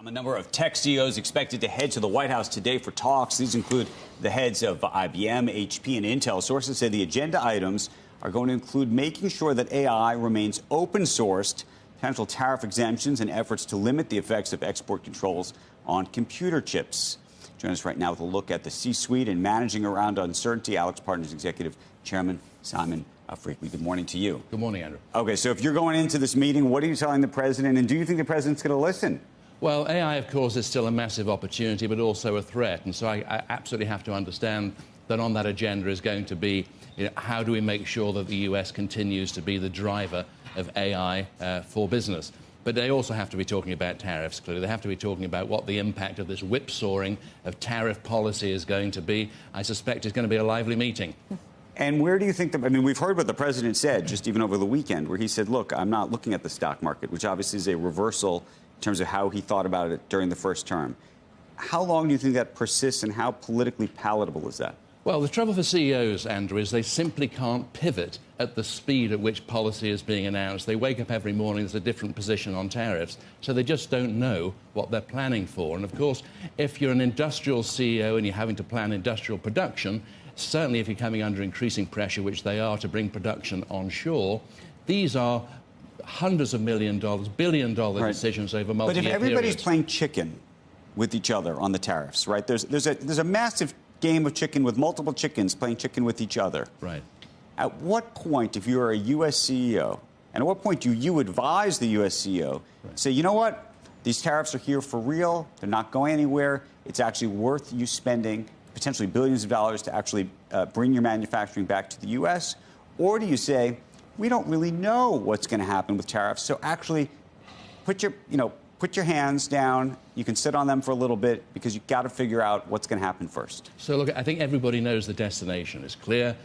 A number of tech CEOs expected to head to the White House today for talks. These include the heads of IBM, HP, and Intel. Sources say the agenda items are going to include making sure that AI remains open-sourced, potential tariff exemptions, and efforts to limit the effects of export controls on computer chips. Join us right now with a look at the C-suite and managing around uncertainty. AlixPartners Executive Chairman Simon Freakley. Good morning to you. Good morning, Andrew. Okay, so if you're going into this meeting, what are you telling the president, and do you think the president's going to listen? Well, AI, of course, is still a massive opportunity, but also a threat. And so I absolutely have to understand that on that agenda is going to be, how do we make sure that the US continues to be the driver of AI for business? But they also have to be talking about tariffs, clearly. They have to be talking about what the impact of this whipsawing of tariff policy is going to be. I suspect it's going to be a lively meeting. And where do you think, we've heard what the president said just even over the weekend, where he said, look, I'm not looking at the stock market, which obviously is a reversal in terms of how he thought about it during the first term. How long do you think that persists, and how politically palatable is that? Well, the trouble for CEOs, Andrew, is they simply can't pivot at the speed at which policy is being announced. They wake up every morning, there's a different position on tariffs, so they just don't know what they're planning for. And, of course, if you're an industrial CEO and you're having to plan industrial production, certainly if you're coming under increasing pressure, which they are, to bring production onshore, these are hundreds of $1 billion decisions over multi-year periods. But if everybody's periods. playing chicken with each other on the tariffs, right? There's a massive game of chicken with multiple chickens playing chicken with each other. Right. At what point, if you're a U.S. CEO, and at what point do you advise the U.S. CEO, say, you know what, these tariffs are here for real, they're not going anywhere, it's actually worth you spending potentially billions of dollars to actually bring your manufacturing back to the U.S.? Or do you say, we don't really know what's going to happen with tariffs, so actually put your hands down. You can sit on them for a little bit because you've got to figure out what's going to happen first. So, look, I think everybody knows the destination. It's clear.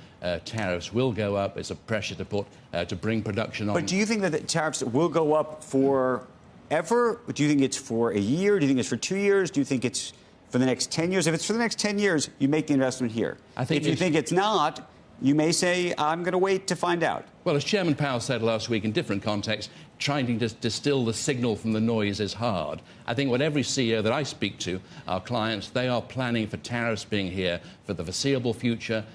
Tariffs will go up. It's a pressure to bring production on. But do you think that the tariffs will go up forever? Do you think it's for a year? Do you think it's for 2 years? Do you think it's for the next 10 years? If it's for the next 10 years, you make the investment here. If you think it's not, you may say, I'm going to wait to find out. Well, as Chairman Powell said last week in different contexts, trying to distill the signal from the noise is hard. I think what every CEO that I speak to, our clients, they are planning for tariffs being here for the foreseeable future.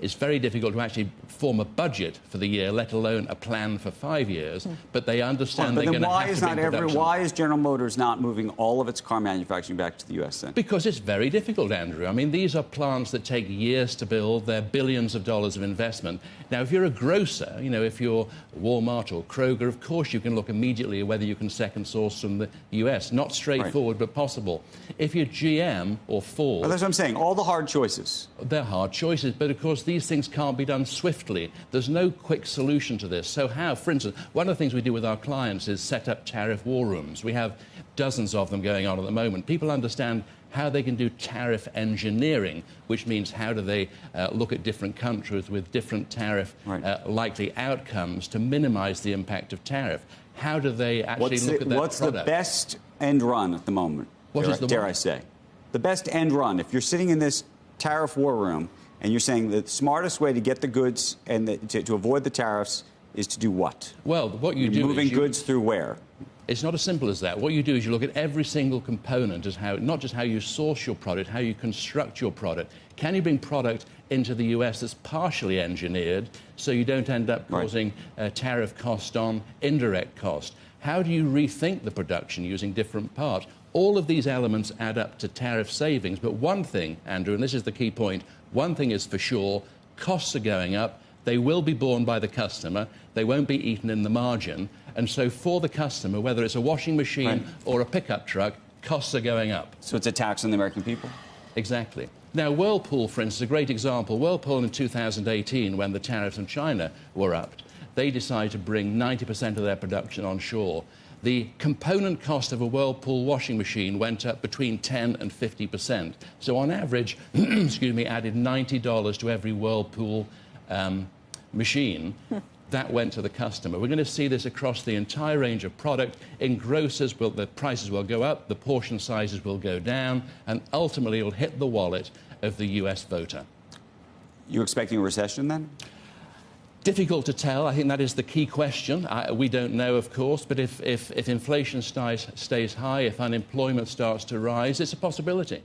It's very difficult to actually form a budget for the year, let alone a plan for 5 years. But they understand they're going to have to bring production. Why is General Motors not moving all of its car manufacturing back to the U.S. then? Because it's very difficult, Andrew. I mean, these are plants that take years to build. They're billions of dollars of investment. Now, if you're a grocer, if you're Walmart or Kroger, of course you can look immediately at whether you can second source from the U.S. Not straightforward, but possible. If you're GM or Ford... Well, that's what I'm saying. All the hard choices. They're hard choices, but of course these things can't be done swiftly. There's no quick solution to this. So how, for instance, one of the things we do with our clients is set up tariff war rooms. We have dozens of them going on at the moment. People understand how they can do tariff engineering, which means how do they look at different countries with different tariff likely outcomes to minimize the impact of tariff. How do they actually look at their What's product? the best end run at the moment? Dare I say? The best end run. If you're sitting in this tariff war room and you're saying the smartest way to get the goods and to avoid the tariffs is to do what? Well, what you do is moving goods through where? It's not as simple as that. What you do is you look at every single component as not just how you source your product, how you construct your product. Can you bring product into the US that's partially engineered so you don't end up causing tariff cost on indirect cost? How do you rethink the production using different parts? All of these elements add up to tariff savings. But one thing, Andrew, and this is the key point, one thing is for sure, costs are going up. They will be borne by the customer. They won't be eaten in the margin. And so for the customer, whether it's a washing machine or a pickup truck, costs are going up. So it's a tax on the American people? Exactly. Now, Whirlpool, for instance, is a great example. Whirlpool in 2018, when the tariffs on China were upped, they decided to bring 90% of their production onshore. The component cost of a Whirlpool washing machine went up between 10 and 50%. So on average, added $90 to every Whirlpool machine. That went to the customer. We're going to see this across the entire range of product. In grocers, the prices will go up, the portion sizes will go down, and ultimately it will hit the wallet of the US voter. You expecting a recession then? Difficult to tell. I think that is the key question. We don't know, of course, but if inflation stays high, if unemployment starts to rise, it's a possibility.